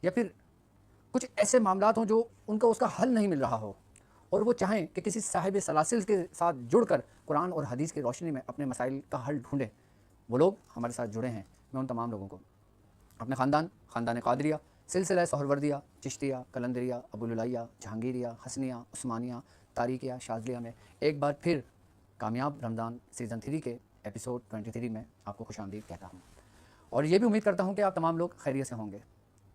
یا پھر کچھ ایسے معاملات ہوں جو ان کو اس کا حل نہیں مل رہا ہو اور وہ چاہیں کہ کسی صاحب سلاسل کے ساتھ جڑ کر قرآن اور حدیث کی روشنی میں اپنے مسائل کا حل ڈھونڈیں، وہ لوگ ہمارے ساتھ جڑے ہیں۔ میں ان تمام لوگوں کو اپنے خاندان قادریہ، سلسلہ سہروردیہ، چشتیہ، قلندریہ، ابوالعلیہ، جہانگیریہ، حسنیہ، عثمانیہ، تاریکیہ، شاذلیہ میں ایک بار پھر کامیاب رمضان سیزن 3 کے ایپیسوڈ 23 میں آپ کو خوش آمدید کہتا ہوں، اور یہ بھی امید کرتا ہوں کہ آپ تمام لوگ خیریت سے ہوں گے،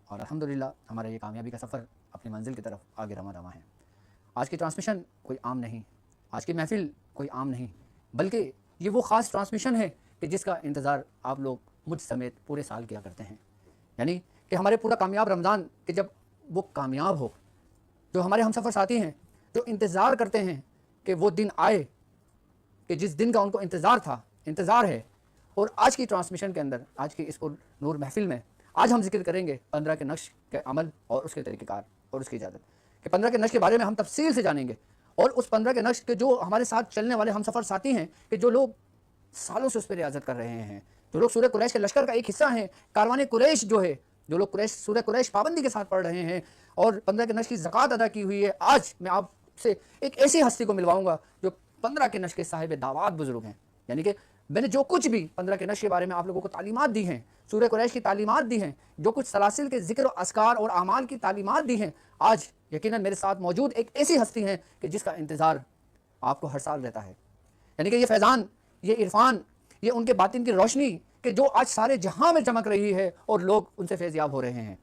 اور الحمدللہ ہمارا یہ کامیابی کا سفر اپنی منزل کی طرف آگے رواں ہے۔ آج کی ٹرانسمیشن کوئی عام نہیں، آج کی محفل کوئی عام نہیں، بلکہ یہ وہ خاص ٹرانسمیشن ہے کہ جس کا انتظار آپ لوگ مجھ سمیت پورے سال کیا کرتے ہیں، یعنی کہ ہمارے پورا کامیاب رمضان کہ جب وہ کامیاب ہو، جو ہمارے ہم سفر ساتھی ہیں جو انتظار کرتے ہیں کہ وہ دن آئے کہ جس دن کا ان کو انتظار ہے۔ اور آج کی ٹرانسمیشن کے اندر، آج کی اس نور محفل میں آج ہم ذکر کریں گے 15 کے نقش کے عمل اور اس کے طریقہ کار اور اس کی اجازت، کہ 15 کے نقش کے بارے میں ہم تفصیل سے جانیں گے، اور اس 15 کے نقش کے جو ہمارے ساتھ چلنے والے ہم سفر ساتھی ہیں کہ جو لوگ سالوں سے اس پہ ریاضت کر رہے ہیں، جو لوگ سورہ قریش کے لشکر کا ایک حصہ ہیں، کاروان قریش جو ہے، جو لوگ سورہ قریش پابندی کے ساتھ پڑھ رہے ہیں اور 15 کے نقش کی زکوٰۃ ادا کی ہوئی ہے، آج میں آپ سے ایک ایسی ہستی کو ملواؤں گا جو 15 کے نقش کے صاحب دعوات بزرگ ہیں، یعنی کہ میں نے جو کچھ بھی 15 کے نقش کے بارے میں آپ لوگوں کو تعلیمات دی ہیں، سورہ قریش کی تعلیمات دی ہیں، جو کچھ سلاسل کے ذکر و اذکار اور اعمال کی تعلیمات دی ہیں، آج یقیناً میرے ساتھ موجود ایک ایسی ہستی ہیں کہ جس کا انتظار آپ کو ہر سال رہتا ہے، یعنی کہ یہ فیضان، یہ عرفان، یہ ان کے باطن کی روشنی کہ جو آج سارے جہاں میں چمک رہی ہے اور لوگ ان سے فیض یاب ہو رہے ہیں۔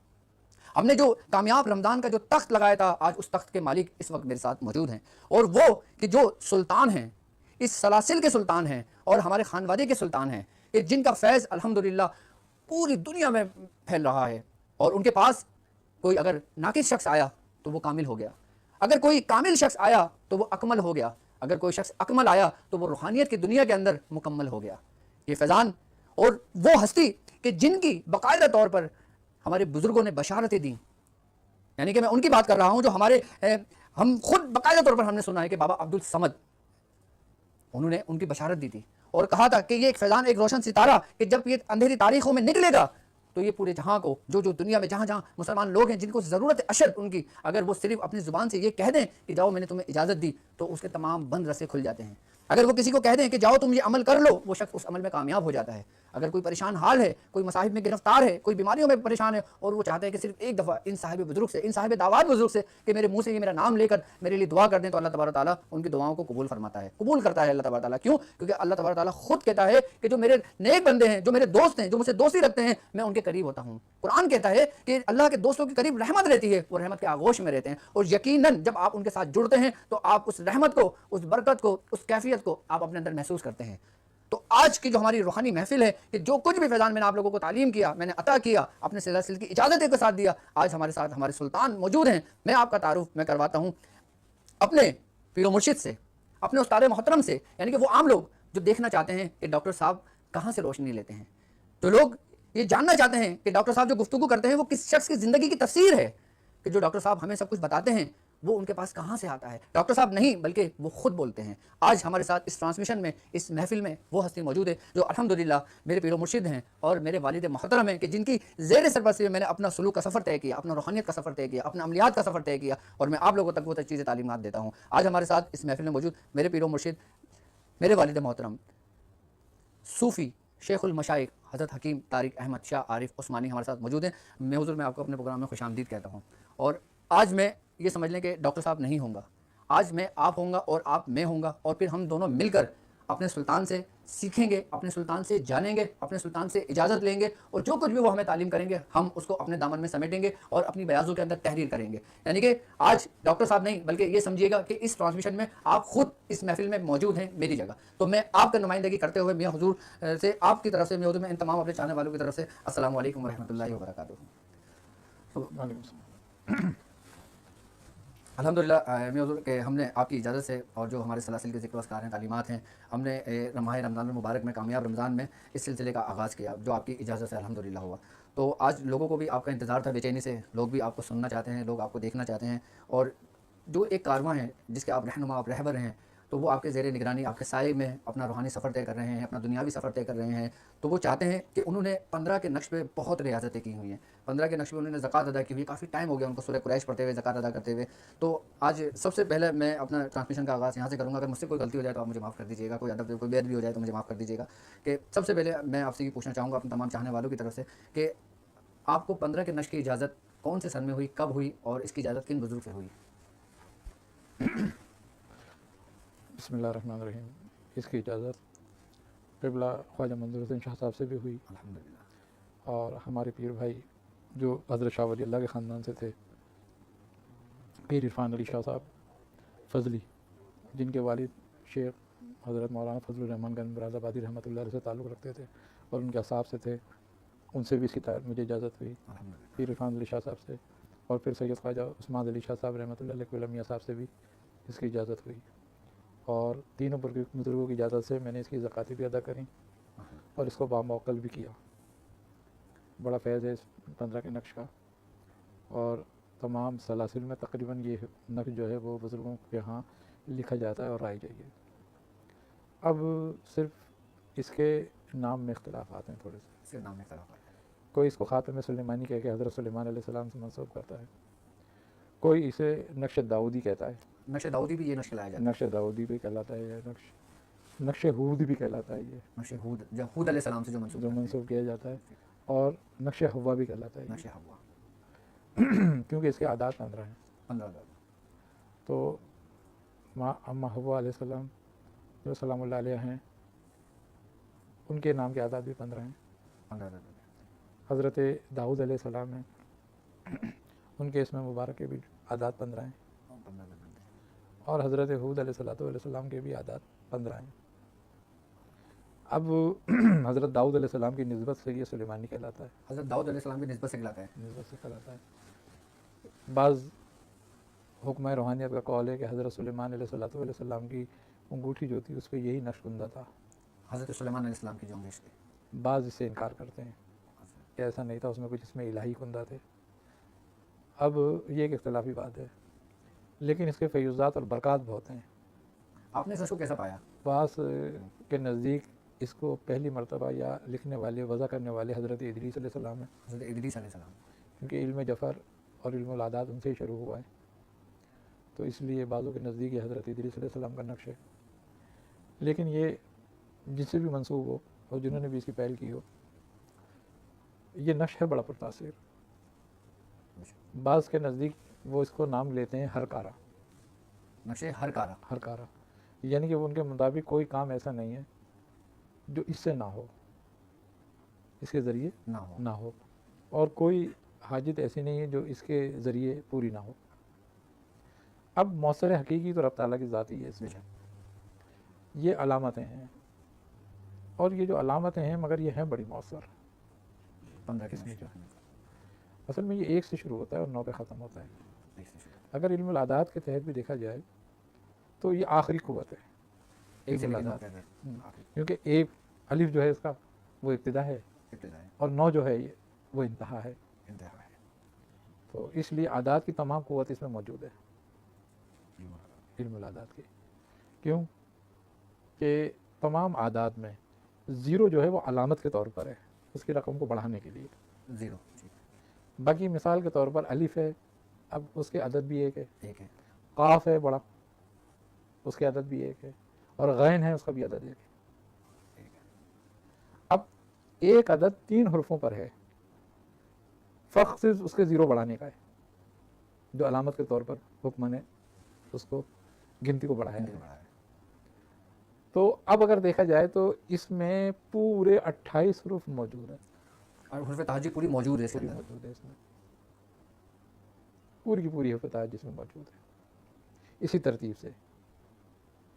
ہم نے جو کامیاب رمضان کا جو تخت لگایا تھا، آج اس تخت کے مالک اس وقت میرے ساتھ موجود ہیں، اور وہ کہ جو سلطان ہیں، اس سلاسل کے سلطان ہیں اور ہمارے خانوادے کے سلطان ہیں، کہ جن کا فیض الحمدللہ پوری دنیا میں پھیل رہا ہے، اور ان کے پاس کوئی اگر ناقص شخص آیا تو وہ کامل ہو گیا، اگر کوئی کامل شخص آیا تو وہ اکمل ہو گیا، اگر کوئی شخص اکمل آیا تو وہ روحانیت کی دنیا کے اندر مکمل ہو گیا۔ یہ فیضان اور وہ ہستی کہ جن کی باقاعدہ طور پر ہمارے بزرگوں نے بشارتیں دیں، یعنی کہ میں ان کی بات کر رہا ہوں جو ہم خود باقاعدہ طور پر ہم نے سنا ہے کہ بابا عبدالصمد، انہوں نے ان کی بشارت دی تھی اور کہا تھا کہ یہ ایک فیضان، ایک روشن ستارہ کہ جب یہ اندھیری تاریخوں میں نکلے گا تو یہ پورے جہاں کو، جو دنیا میں جہاں مسلمان لوگ ہیں جن کو ضرورت اشد ان کی، اگر وہ صرف اپنی زبان سے یہ کہہ دیں کہ جاؤ میں نے تمہیں اجازت دی، تو اس کے تمام بند رسے کھل جاتے ہیں۔ اگر وہ کسی کو کہہ دیں کہ جاؤ تم یہ عمل کر لو، وہ شخص اس عمل میں کامیاب ہو جاتا ہے۔ اگر کوئی پریشان حال ہے، کوئی مصائب میں گرفتار ہے، کوئی بیماریوں میں پریشان ہے، اور وہ چاہتا ہے کہ صرف ایک دفعہ ان صاحب بزرگ سے، ان صاحب دعوات بزرگ سے کہ میرے منہ سے یہ میرا نام لے کر میرے لیے دعا کر دیں، تو اللہ تبارک تعالیٰ ان کی دعاؤں کو قبول فرماتا ہے، قبول کرتا ہے اللہ تبارک تعالیٰ۔ کیوں؟ کیونکہ اللہ تبارک تعالیٰ خود کہتا ہے کہ جو میرے نیک بندے ہیں، جو میرے دوست ہیں، جو مجھ سے دوستی رکھتے ہیں، میں ان کے قریب ہوتا ہوں۔ قرآن کہتا ہے کہ اللہ کے دوستوں کے قریب رحمت رہتی ہے، وہ رحمت کے آغوش میں رہتے ہیں، اور یقیناً جب آپ ان کے ساتھ جڑتے ہیں تو آپ اس رحمت کو، اس برکت کو، اس کیفیت کو آپ اپنے اندر محسوس کرتے ہیں۔ تو آج کی جو ہماری روحانی محفل ہے کہ جو کچھ بھی فیضان میں نے آپ لوگوں کو تعلیم کیا، میں نے عطا کیا، اپنے سلسلے کی اجازت کے ساتھ دیا، آج ہمارے ساتھ ہمارے سلطان موجود ہیں۔ میں آپ کا تعارف میں کرواتا ہوں اپنے پیر و مرشد سے، اپنے استاد محترم سے، یعنی کہ وہ عام لوگ جو دیکھنا چاہتے ہیں کہ ڈاکٹر صاحب کہاں سے روشنی لیتے ہیں، جو لوگ یہ جاننا چاہتے ہیں کہ ڈاکٹر صاحب جو گفتگو کرتے ہیں وہ کس شخص کی زندگی کی تفسیر ہے، کہ جو ڈاکٹر صاحب ہمیں سب کچھ بتاتے ہیں وہ ان کے پاس کہاں سے آتا ہے۔ ڈاکٹر صاحب نہیں بلکہ وہ خود بولتے ہیں۔ آج ہمارے ساتھ اس ٹرانسمیشن میں، اس محفل میں وہ ہستی موجود ہے جو الحمدللہ میرے پیر و مرشد ہیں اور میرے والد محترم ہیں، کہ جن کی زیر سرپرستی میں نے اپنا سلوک کا سفر طے کیا، اپنا روحانیت کا سفر طے کیا، اپنا عملیات کا سفر طے کیا، اور میں آپ لوگوں تک وہ چیزیں تعلیمات دیتا ہوں۔ آج ہمارے ساتھ اس محفل میں موجود میرے پیر و مرشد، میرے والد محترم، صوفی شیخ المشائخ حضرت حکیم طارق احمد شاہ عارف عثمانی ہمارے ساتھ موجود ہیں۔ میں حضور میں آپ کو اپنے پروگرام میں خوش آمدید کہتا ہوں، اور آج میں یہ سمجھ لیں کہ ڈاکٹر صاحب نہیں ہوں گا، آج میں آپ ہوں گا اور آپ میں ہوں گا، اور پھر ہم دونوں مل کر اپنے سلطان سے سیکھیں گے، اپنے سلطان سے جانیں گے، اپنے سلطان سے اجازت لیں گے، اور جو کچھ بھی وہ ہمیں تعلیم کریں گے ہم اس کو اپنے دامن میں سمیٹیں گے اور اپنی بیاضوں کے اندر تحریر کریں گے۔ یعنی کہ آج ڈاکٹر صاحب نہیں بلکہ یہ سمجھیے گا کہ اس ٹرانسمیشن میں آپ خود اس محفل میں موجود ہیں میری جگہ، تو میں آپ کا نمائندگی کرتے ہوئے میاں حضور سے، آپ کی طرف سے، میاں حضور میں ان تمام اپنے چاہنے والوں کی طرف سے السلام علیکم ورحمۃ اللہ وبرکاتہ۔ الحمدللہ میں حضور کہ ہم نے آپ کی اجازت سے، اور جو ہمارے سلاسل کے ذکر و اذکار ہیں، تعلیمات ہیں، ہم نے ماہ رمضان المبارک میں، کامیاب رمضان میں اس سلسلے کا آغاز کیا جو آپ کی اجازت سے الحمدللہ ہوا۔ تو آج لوگوں کو بھی آپ کا انتظار تھا بے چینی سے، لوگ بھی آپ کو سننا چاہتے ہیں، لوگ آپ کو دیکھنا چاہتے ہیں، اور جو ایک کارواں ہے جس کے آپ رہنما، آپ رہبر ہیں، تو وہ آپ کے زیر نگرانی آپ کے سائے میں اپنا روحانی سفر طے کر رہے ہیں، اپنا دنیاوی سفر طے کر رہے ہیں، تو وہ چاہتے ہیں کہ انہوں نے 15 کے نقش پہ بہت ریاضتیں کی ہوئی ہیں، 15 کے نقش پہ انہوں نے زکوٰۃ ادا کی ہوئی ہے، کافی ٹائم ہو گیا ان کو سورہ قریش پڑھتے ہوئے، زکوٰۃ ادا کرتے ہوئے. تو آج سب سے پہلے میں اپنا ٹرانسمیشن کا آغاز یہاں سے کروں گا. اگر مجھ سے کوئی غلطی ہو جائے تو آپ مجھے معاف کر دیجیے گا، کوئی ادب کوئی بے ادبی ہو جائے تو مجھے معاف کر دیجیے گا. کہ سب سے پہلے میں آپ سے یہ پوچھنا چاہوں گا اپنے تمام چاہنے والوں کی طرف سے کہ آپ کو 15 کے نقش کی اجازت کون سے سن میں ہوئی، کب ہوئی، اور اس کی اجازت کن بزرگ سے ہوئی؟ بسم اللہ الرحمن الرحیم. اس کی اجازت قبلہ خواجہ منظور حسین شاہ صاحب سے بھی ہوئی، الحمدللہ. اور ہمارے پیر بھائی جو حضرت شاہ ولی اللہ کے خاندان سے تھے، پیر عرفان علی شاہ صاحب فضلی، جن کے والد شیخ حضرت مولانا فضل الرحمان گنج مراد آبادی رحمۃ اللہ علیہ سے تعلق رکھتے تھے اور ان کے اصحاب سے تھے، ان سے بھی اس کی مجھے اجازت ہوئی. پیر عرفان علی شاہ صاحب سے، اور پھر سید خواجہ عثمان علی شاہ صاحب رحمۃ اللہ علیہ میاں صاحب سے بھی اس کی اجازت ہوئی. اور تینوں بزرگوں کی اجازت سے میں نے اس کی زکوٰۃ بھی ادا کریں اور اس کو باموکل بھی کیا. بڑا فیض ہے اس 15 کے نقش کا، اور تمام سلاسل میں تقریباً یہ نقش جو ہے وہ بزرگوں کے ہاں لکھا جاتا ہے اور رائج ہے. یہ اب صرف اس کے نام میں اختلافات ہیں تھوڑے سے. اس کے نام میں اختلاف ہے. کوئی اس کو خاتم سلیمانی کہہ کے حضرت سلیمان علیہ السلام سے منسوب کرتا ہے، کوئی اسے نقش داؤدی کہتا ہے. نقش داؤدی بھی یہ نقش کہلایا جاتا ہے. نقش داؤدی بھی کہلاتا ہے، یہ نقش ہود بھی کہلاتا ہے، یہ نقش ہود علیہ السلام سے جو منسوب جو کرتے ہیں. منسوب کیا جاتا ہے. اور نقش حوا بھی کہلاتا ہے نقش حوا. کیونکہ اس کے عادات 15 ہیں. 15. تو اما حوا علیہ السلام جو سلام اللہ علیہ ہیں، ان کے نام کے عادات بھی 15 ہیں. 15. حضرت داؤد علیہ السلام ہیں، ان کے اسم مبارک کے بھی عادات 15 ہیں. اور حضرت حود علیہ السلام کے بھی عادات 15 ہیں. اب حضرت داؤد علیہ السلام کی نسبت سے یہ سلیمانی کہلاتا ہے. حضرت داؤد علیہ السلام کی نسبت سے کہلاتا ہے. نسبت سے کہلاتا ہے. بعض حکمہ روحانیت کا قول ہے کہ حضرت سلیمان علیہ السلام کی انگوٹھی جو تھی اس پہ یہی نقش کندہ تھا. حضرت سلیمان علیہ السلام کی جو انگوٹھی تھی. بعض اس سے انکار کرتے ہیں کہ ایسا نہیں تھا، اس میں کچھ اس میں الہی کندہ تھے. اب یہ ایک اختلافی بات ہے، لیکن اس کے فیوزات اور برکات بہت ہیں. آپ نے اس کو کیسا پایا؟ بعض کے نزدیک اس کو پہلی مرتبہ یا لکھنے والے وضع کرنے والے حضرت ادریس علیہ السلام ہیں. حضرت ادریس علیہ السلام. کیونکہ علم جفر اور علم العادات ان سے ہی شروع ہوا ہے، تو اس لیے بعضوں کے نزدیک یہ حضرت ادریس علیہ السلام کا نقش ہے. لیکن یہ جس سے بھی منسوب ہو اور جنہوں نے بھی اس کی پہل کی ہو، یہ نقش ہے بڑا پرتاثیر. بعض کے نزدیک وہ اس کو نام لیتے ہیں ہر کارا. نقش ہر کارا. ہر کارا یعنی کہ ان کے مطابق کوئی کام ایسا نہیں ہے جو اس سے نہ ہو، اس کے ذریعے نہ ہو، اور کوئی حاجت ایسی نہیں ہے جو اس کے ذریعے پوری نہ ہو. اب موثر حقیقی تو رب تعالیٰ کی ذات ہی ہے اس میں. یہ علامتیں ہیں، اور یہ جو علامتیں ہیں مگر یہ ہیں بڑی موثر. 15 اس میں اصل میں یہ 1 سے شروع ہوتا ہے اور 9 پہ ختم ہوتا ہے. 1 سے شروع. اگر علم العادات کے تحت بھی دیکھا جائے تو یہ آخری قوت ہے. ایک سے کیونکہ ایک الف جو ہے اس کا وہ ابتدا ہے، اور 9 جو ہے وہ انتہا ہے. تو اس لیے عادات کی تمام قوت اس میں موجود ہے، علم العادات کی. کیوں کہ تمام عادات میں 0 جو ہے وہ علامت کے طور پر ہے، اس کی رقم کو بڑھانے کے لیے 0. باقی مثال کے طور پر الف ہے، اب اس کے عدد بھی 1 ہے. ایک ہے. قاف ہے بڑا، اس کے عدد بھی 1 ہے، اور غین ہے اس کا بھی عدد 1 ہے. اب ایک عدد 3 حرفوں پر ہے، فرق صرف اس کے 0 بڑھانے کا ہے، جو علامت کے طور پر حکم نے اس کو گنتی کو بڑھایا ہے. تو اب اگر دیکھا جائے تو اس میں پورے 28 حروف موجود ہیں، اور حرف تہجی پوری موجود ہے اس میں. پوری کی پوری حرف تہجی اس میں موجود ہے. اسی ترتیب سے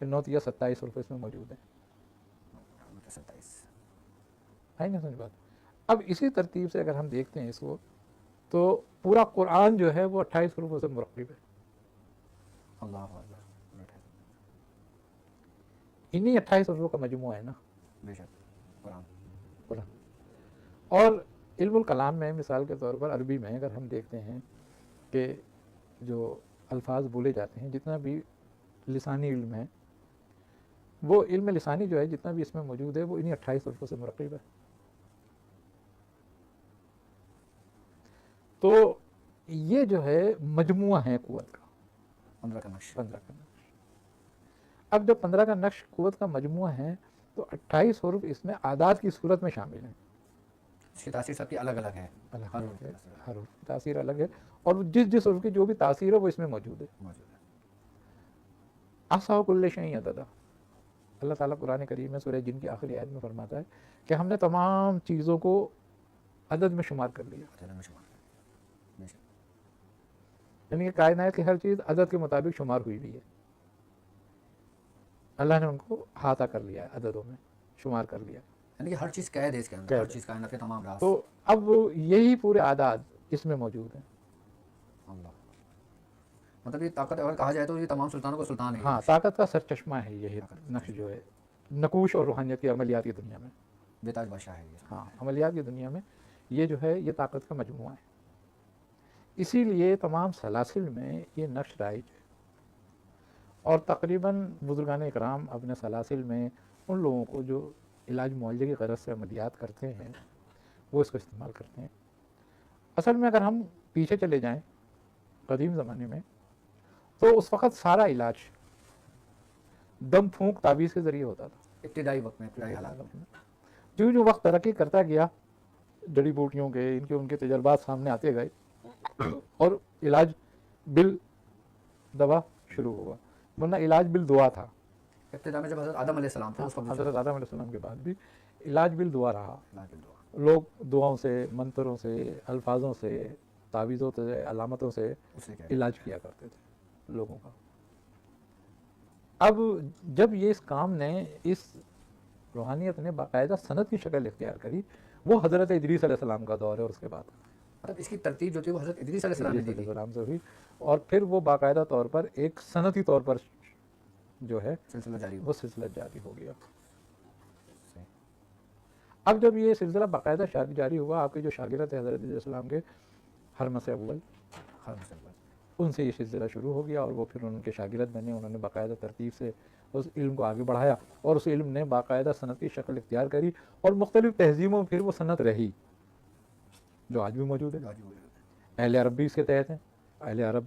9 یا 27 حروف اس میں موجود ہیں. 27 ہے نا سمجھ بات. اب اسی ترتیب سے اگر ہم دیکھتے ہیں اس کو تو پورا قرآن جو ہے وہ 28 حروفوں سے مرکب ہے. اللہ اکبر. انہی 28 حروفوں کا مجموعہ ہے نا بے شک قرآن. اور علم الکلام میں مثال کے طور پر عربی میں اگر ہم دیکھتے ہیں کہ جو الفاظ بولے جاتے ہیں، جتنا بھی لسانی علم ہے وہ علم لسانی جو ہے جتنا بھی اس میں موجود ہے وہ انہی 28 حروفوں سے مرکب ہے. تو یہ جو ہے مجموعہ ہے قوت کا 15 کا نقش. 15 کا نقش. اب جب 15 کا نقش قوت کا مجموعہ ہے تو 28 حروف اس میں اعداد کی صورت میں شامل ہیں. اس کی تاثیر سب کی الگ الگ ہے. الگ ہر الگ ہے, حروف ہر حرف کی تاثیر الگ ہے اور جس حرف کی جو بھی تاثیر ہے وہ اس میں موجود ہے. موجود ہے. احصاء کل شیء عددا. اللہ تعالیٰ قرآن کریم میں سورہ جن کی آخری آیت میں فرماتا ہے کہ ہم نے تمام چیزوں کو عدد میں شمار کر لیا. عدد میں شمار. بے شک. یعنی کہ کائنات کی ہر چیز عدد کے مطابق شمار ہوئی بھی ہے. اللہ نے ان کو احاطہ کر لیا ہے, عددوں میں شمار کر لیا. یعنی کہ ہر چیز قید ہے اس کے اندر, ہر چیز کائنات کے تمام راز. تو اب یہی پورے اعداد اس میں موجود ہیں. اللہ, مطلب یہ طاقت اگر کہا جائے تو یہ تمام سلطانوں کا سلطان ہے. ہاں, طاقت کا سر چشمہ ہے یہ نقش جو ہے نقوش اور روحانیت کی عملیات کی دنیا میں. بے تاج بادشاہ ہے یہ. ہاں, عملیات کی دنیا میں یہ جو ہے یہ طاقت کا مجموعہ ہے. اسی لیے تمام سلاسل میں یہ نقش رائج ہے. اور تقریباً بزرگان اکرام اپنے سلاسل میں ان لوگوں کو جو علاج معالجے کی غرض سے عملیات کرتے ہیں وہ اس کو استعمال کرتے ہیں. اصل میں اگر ہم پیچھے چلے جائیں قدیم زمانے میں تو اس وقت سارا علاج دم پھونک تعویذ کے ذریعے ہوتا تھا. ابتدائی وقت میں, ابتدائی حالات میں. جو وقت ترقی کرتا گیا, جڑی بوٹیوں کے ان کے تجربات سامنے آتے گئے اور علاج بال دوا شروع ہوا, ورنہ علاج بال دعا تھا. ابتدا میں جب حضرت آدم علیہ السلام تھے, اس وقت حضرت آدم علیہ السلام کے بعد بھی علاج بال دعا رہا. علاج بالدعا. لوگ دعاؤں سے, منتروں سے, الفاظوں سے, تعویذوں سے, علامتوں سے اسے کیا علاج کیا کرتے تھے لوگوں کا. اب جب یہ اس کام نے, اس روحانیت نے باقاعدہ سند کی شکل اختیار کری, وہ حضرت ادریس علیہ السلام کا دور ہے. اور اس کے بعد مطلب اس کی ترتیب جو تھی وہ حضرت ادریس علیہ السلام نے دی تھی. السلام سے ہوئی اور پھر وہ باقاعدہ طور پر ایک سنتی طور پر جو ہے سلسلہ جاری ہوا. وہ سلسلہ جاری ہو گیا. صحیح. اب جب یہ سلسلہ باقاعدہ جاری ہوا, آپ کے جو شاگرد ہیں حضرت علیہ السلام کے حرمس اول, ہر مسئلہ. ان سے یہ سلسلہ شروع ہو گیا اور وہ پھر ان کے شاگرد بنے. انہوں نے باقاعدہ ترتیب سے اس علم کو آگے بڑھایا اور اس علم نے باقاعدہ صنعت کی شکل اختیار کری اور مختلف تہذیبوں میں پھر وہ صنعت رہی جو آج بھی موجود ہے. اہل عرب بھی اس کے تحت ہیں. اہل عرب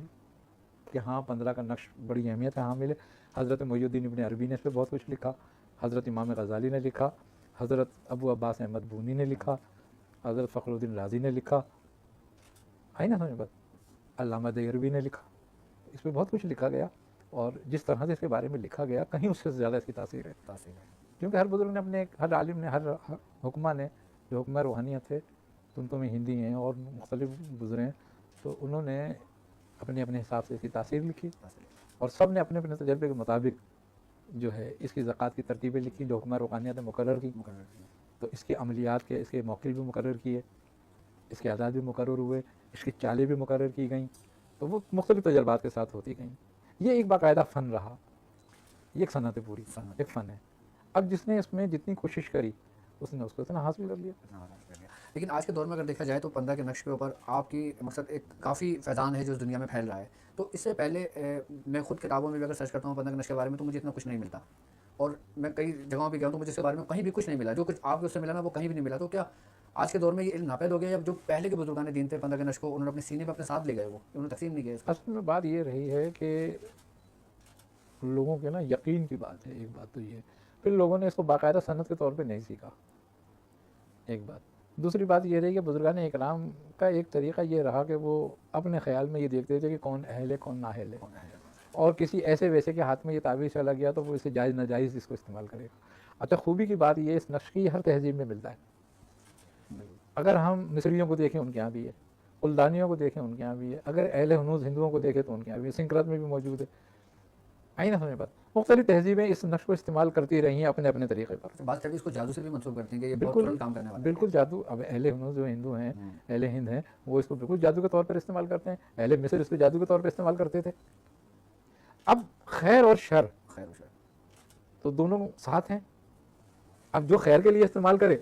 کہ ہاں 15 کا نقش بڑی اہمیت ہے حامل ہے. حضرت محی الدین ابن عربی نے اس پہ بہت کچھ لکھا, حضرت امام غزالی نے لکھا, حضرت ابو عباس احمد بونی نے لکھا, حضرت فخر الدین رازی نے لکھا, آئی نا سمجھ بات, علامہ دیہروی نے لکھا. اس پہ بہت کچھ لکھا گیا اور جس طرح سے اس کے بارے میں لکھا گیا کہیں اس سے زیادہ اس کی تاثیر ہے. کیونکہ ہر بزرگ نے اپنے, ہر عالم نے, ہر حکمہ نے جو حکمہ روحانیت تھے تو میں ہندی ہیں اور مختلف گزرے ہیں, تو انہوں نے اپنے اپنے حساب سے اس کی تاثیر لکھی اور سب نے اپنے اپنے تجربے کے مطابق جو ہے اس کی زکوٰۃ کی ترتیبیں لکھی جو حکمہ روحانیت نے مقرر کی. تو اس کی عملیات کے, اس کے موقع بھی مقرر کیے, اس کے اعداد بھی مقرر ہوئے, اس کی چالیں بھی مقرر کی گئیں, تو وہ مختلف تجربات کے ساتھ ہوتی گئیں. یہ ایک باقاعدہ فن رہا, یہ ایک صنعت پوری, ایک فن ہے. اب جس نے اس میں جتنی کوشش کری اس نے اس کو اتنا حاصل کر لیا. لیکن آج کے دور میں اگر دیکھا جائے تو 15 کے نقش کے اوپر آپ کی مقصد ایک کافی فیضان ہے جو اس دنیا میں پھیل رہا ہے. تو اس سے پہلے میں خود کتابوں میں بھی اگر سرچ کرتا ہوں 15 کے نقش کے بارے میں تو مجھے اتنا کچھ نہیں ملتا, اور میں کئی جگہوں پہ گیا ہوں تو مجھے اس کے بارے میں کہیں بھی کچھ نہیں ملا. جو کچھ آپ کو اس سے ملا نا وہ کہیں بھی نہیں ملا. تو کیا آج کے دور میں یہ علم ناپید ہو گیا, یا جو پہلے کے بزرگان دین تھے 15 کے نقش کو انہوں نے اپنے سینے پہ اپنے ساتھ لے گئے, وہ انہوں نے تقسیم نہیں کیا. اصل میں بات یہ رہی ہے کہ لوگوں کے نا یقین کی بات ہے, ایک بات تو یہ ہے. پھر لوگوں نے اس کو باقاعدہ صنعت کے طور پہ نہیں سیکھا, ایک بات. دوسری بات یہ رہی کہ بزرگان اکرام کا ایک طریقہ یہ رہا کہ وہ اپنے خیال میں یہ دیکھتے تھے کہ کون اہل ہے کون نااہل ہے, اور کسی ایسے ویسے کے ہاتھ میں یہ تعویذ چلا گیا تو وہ اسے جائز ناجائز اس کو استعمال کرے گا. اچھا, خوبی کی بات یہ اس نقش کی ہر تہذیب میں ملتا ہے. اگر ہم مصریوں کو دیکھیں ان کے یہاں بھی ہے, بلدانیوں کو دیکھیں ان کے یہاں بھی ہے, اگر اہل ہنوز ہندوؤں کو دیکھیں تو ان کے یہاں بھی ہے, سنکرت میں بھی موجود ہے. آئی نا سمجھ بات. مختلف تہذیبیں اس نقش کو استعمال کرتی رہی ہیں اپنے اپنے طریقے پر. بات کبھی اس کو جادو سے بھی منسوخ کرتے ہیں کہ یہ بہت بالکل ترنت کام کرنے والا ہے. بالکل جادو. اب اہل ہنوز جو ہندو ہیں, اہل ہند ہیں, وہ اس کو بالکل جادو کے طور پر استعمال کرتے ہیں. اہل مصر اس کو جادو کے طور پر استعمال کرتے تھے. اب خیر اور شر تو دونوں ساتھ ہیں. اب جو خیر کے لیے استعمال کرے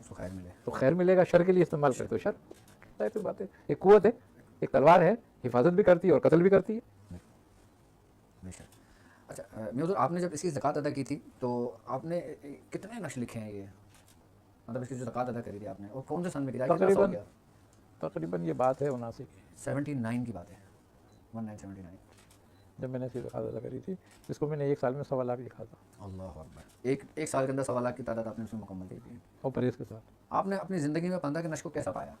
اس کو خیر ملے تو خیر ملے گا, شر کے لیے استعمال کرے تو شر. ایسی بات ہے. ایک قوت ہے, ایک تلوار ہے, حفاظت بھی کرتی ہے اور قتل بھی کرتی ہے. اچھا میوزر آپ نے جب اس کی زکوٰۃ ادا کی تھی تو آپ نے کتنے نقش لکھے ہیں یہ، مطلب اس کی جو زکوٰۃ ادا کری تھی آپ نے، اور کون سے سن میں کی تھی، کتنا سا ہو گیا؟ تقریباً یہ بات ہے 79 کی 79 کی بات ہے، 1979۔ جب میں نے اس کی زکوٰۃ ادا کری تھی، جس کو میں نے ایک سال میں 1.25 لاکھ لکھا تھا، اللہ اکبر، ایک سال کے اندر 1.25 کی تعداد آپ نے اس میں مکمل کی تھی۔ اور پرہیز کے ساتھ آپ نے اپنی زندگی میں 15 کے نشق کو کیسا پایا؟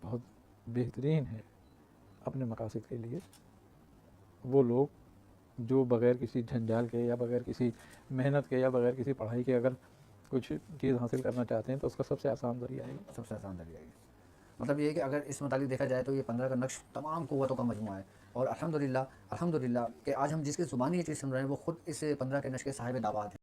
بہت بہترین ہے اپنے مقاصد کے لیے۔ وہ لوگ جو بغیر کسی جھنجال کے یا بغیر کسی محنت کے یا بغیر کسی پڑھائی کے اگر کچھ چیز حاصل کرنا چاہتے ہیں تو اس کا سب سے آسان ذریعہ ہے۔ سب سے آسان ذریعہ ہے، مطلب یہ ہے کہ اگر اس متعلق دیکھا جائے تو یہ 15 کا نقش تمام قوتوں کا مجموعہ ہے، اور الحمدللہ کہ آج ہم جس کی زبانی یہ چیز سن رہے ہیں وہ خود اس 15 کے نقش کے صاحب دعوات ہیں۔